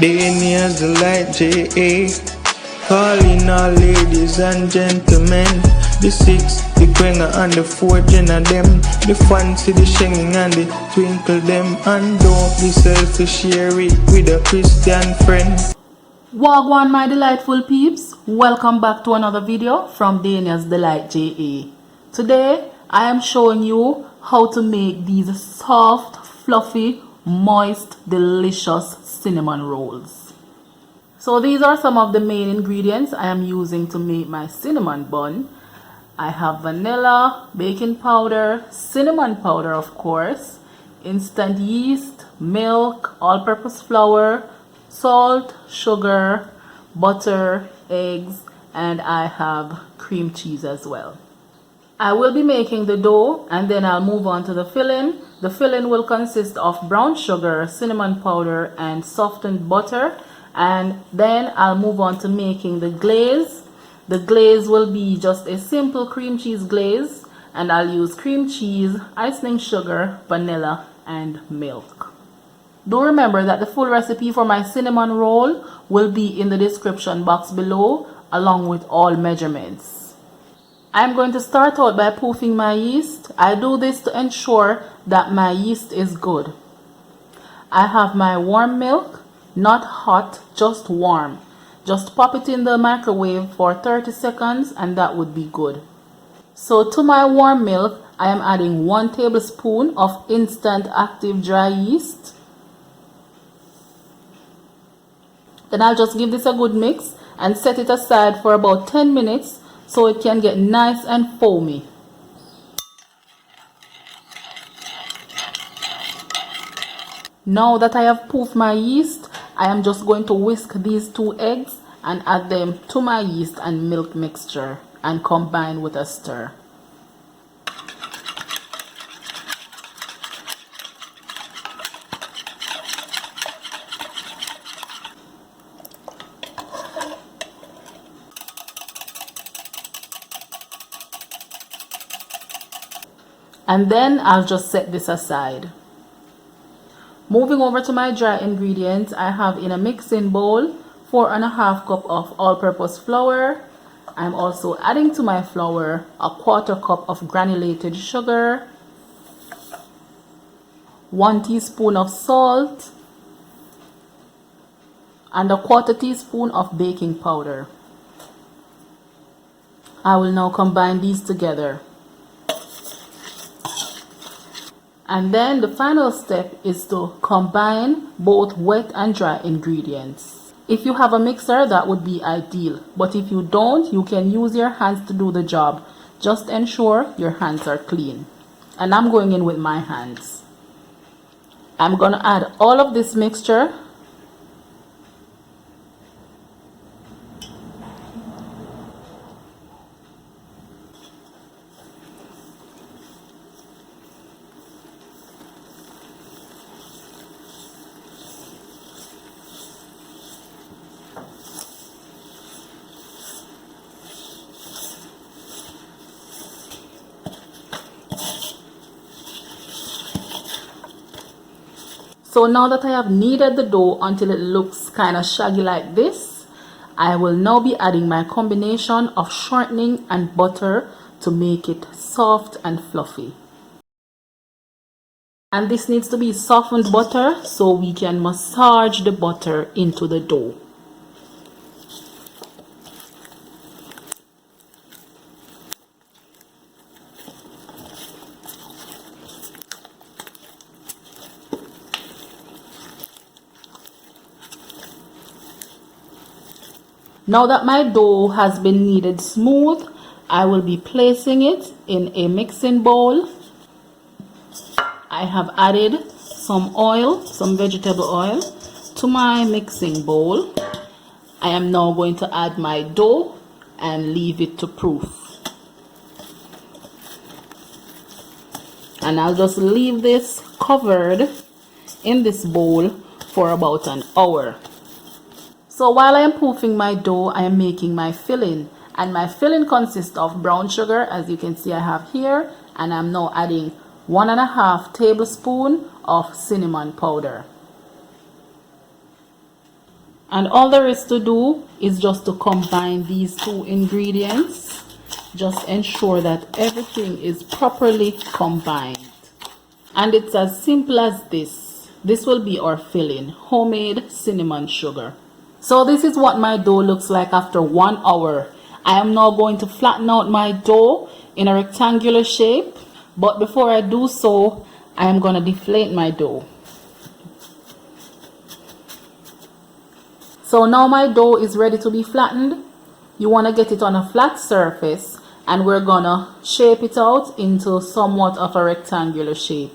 Billionaires like J.A. Calling all ladies and gentlemen. The 6, the Quenga and the 4 gen of them. The fancy, the shinging and the twinkle them. And don't be selfish, share it with a Christian friend. Wagwan my delightful peeps, welcome back to another video from Daniel's Delight JA. Today I am showing you how to make these soft, fluffy, moist, delicious cinnamon rolls. So these are some of the main ingredients I am using to make my cinnamon bun. I have vanilla, baking powder, cinnamon powder of course, instant yeast, milk, all-purpose flour, salt, sugar, butter, eggs, and I have cream cheese as well. I will be making the dough and then I'll move on to the filling. The filling will consist of brown sugar, cinnamon powder, and softened butter. And then I'll move on to making the glaze. The glaze will be just a simple cream cheese glaze, and I'll use cream cheese, icening sugar, vanilla, and milk. Do remember that the full recipe for my cinnamon roll will be in the description box below along with all measurements. I'm going to start out by proofing my yeast. I do this to ensure that my yeast is good. I have my warm milk, not hot, just warm. Just pop it in the microwave for 30 seconds and that would be good. So to my warm milk, I am adding 1 tablespoon of instant active dry yeast. Then I'll just give this a good mix and set it aside for about 10 minutes so it can get nice and foamy. Now that I have proofed my yeast, I am just going to whisk these 2 eggs and add them to my yeast and milk mixture and combine with a stir. And then I'll just set this aside. Moving over to my dry ingredients, I have in a mixing bowl 4½ cup of all-purpose flour. I'm also adding to my flour a 1/4 cup of granulated sugar, 1 teaspoon of salt, and a 1/4 teaspoon of baking powder. I will now combine these together. And then the final step is to combine both wet and dry ingredients. If you have a mixer, that would be ideal. But if you don't, you can use your hands to do the job. Just ensure your hands are clean. And I'm going in with my hands. I'm going to add all of this mixture. So now that I have kneaded the dough until it looks kind of shaggy like this, I will now be adding my combination of shortening and butter to make it soft and fluffy. And this needs to be softened butter so we can massage the butter into the dough. Now that my dough has been kneaded smooth, I will be placing it in a mixing bowl. I have added some oil, some vegetable oil, to my mixing bowl. I am now going to add my dough and leave it to proof. And I'll just leave this covered in this bowl for about an hour. So while I am proofing my dough, I am making my filling. And my filling consists of brown sugar, as you can see I have here. And I'm now adding 1½ tablespoon of cinnamon powder. And all there is to do is just to combine these two ingredients. Just ensure that everything is properly combined. And it's as simple as this. This will be our filling, homemade cinnamon sugar. So this is what my dough looks like after 1 hour. I am now going to flatten out my dough in a rectangular shape. But before I do so, I am going to deflate my dough. So now my dough is ready to be flattened. You want to get it on a flat surface, and we're going to shape it out into somewhat of a rectangular shape.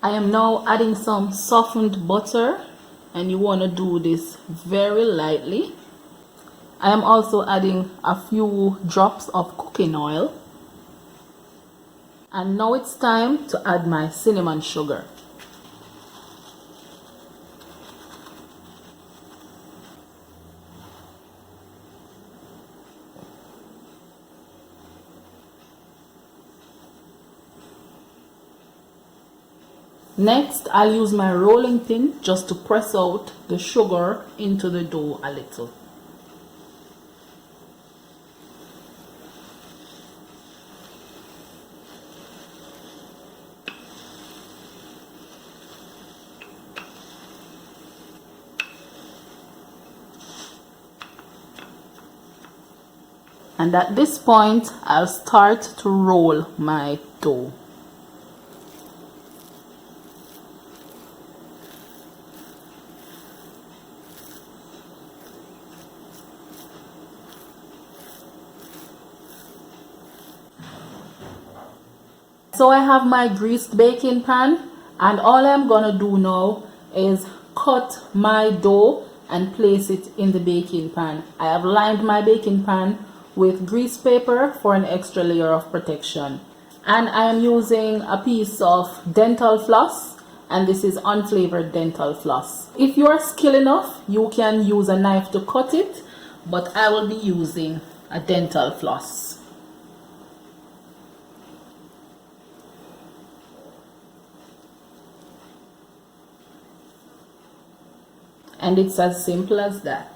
I am now adding some softened butter, and you want to do this very lightly. I am also adding a few drops of cooking oil. And now it's time to add my cinnamon sugar. Next, I'll use my rolling pin just to press out the sugar into the dough a little. And at this point, I'll start to roll my dough. So I have my greased baking pan, and all I'm gonna do now is cut my dough and place it in the baking pan. I have lined my baking pan with grease paper for an extra layer of protection. And I am using a piece of dental floss, and this is unflavored dental floss. If you are skilled enough, you can use a knife to cut it, but I will be using a dental floss. And it's as simple as that.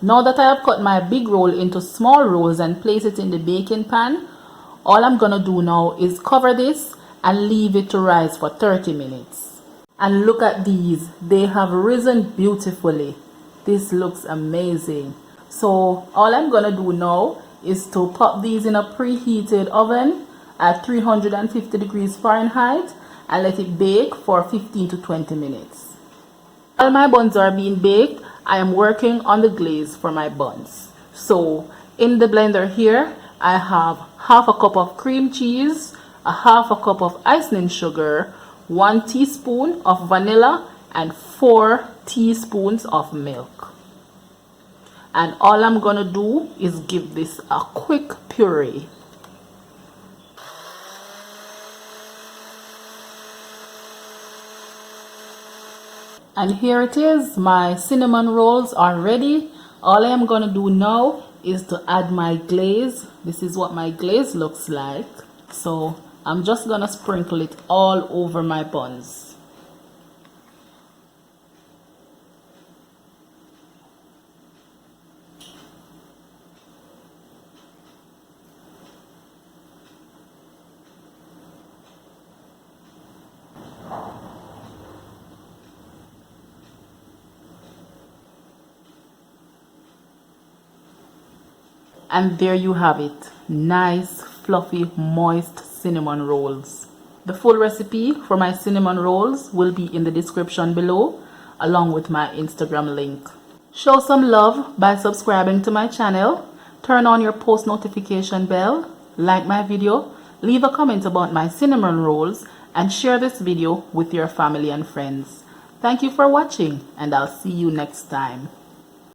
Now that I have cut my big roll into small rolls and place it in the baking pan, all I'm gonna do now is cover this and leave it to rise for 30 minutes. And look at these, they have risen beautifully. This looks amazing. So all I'm gonna do now is to pop these in a preheated oven at 350 degrees Fahrenheit and let it bake for 15 to 20 minutes. While my buns are being baked, I am working on the glaze for my buns. So in the blender here, I have half a cup of cream cheese, a half a cup of icening sugar, 1 teaspoon of vanilla, and 4 teaspoons of milk. And all I'm gonna do is give this a quick puree. And here it is, my cinnamon rolls are ready. All I am gonna do now is to add my glaze. This is what my glaze looks like. So I'm just gonna sprinkle it all over my buns. And there you have it, nice, fluffy, moist cinnamon rolls. The full recipe for my cinnamon rolls will be in the description below, along with my Instagram link. Show some love by subscribing to my channel, turn on your post notification bell, like my video, leave a comment about my cinnamon rolls, and share this video with your family and friends. Thank you for watching, and I'll see you next time.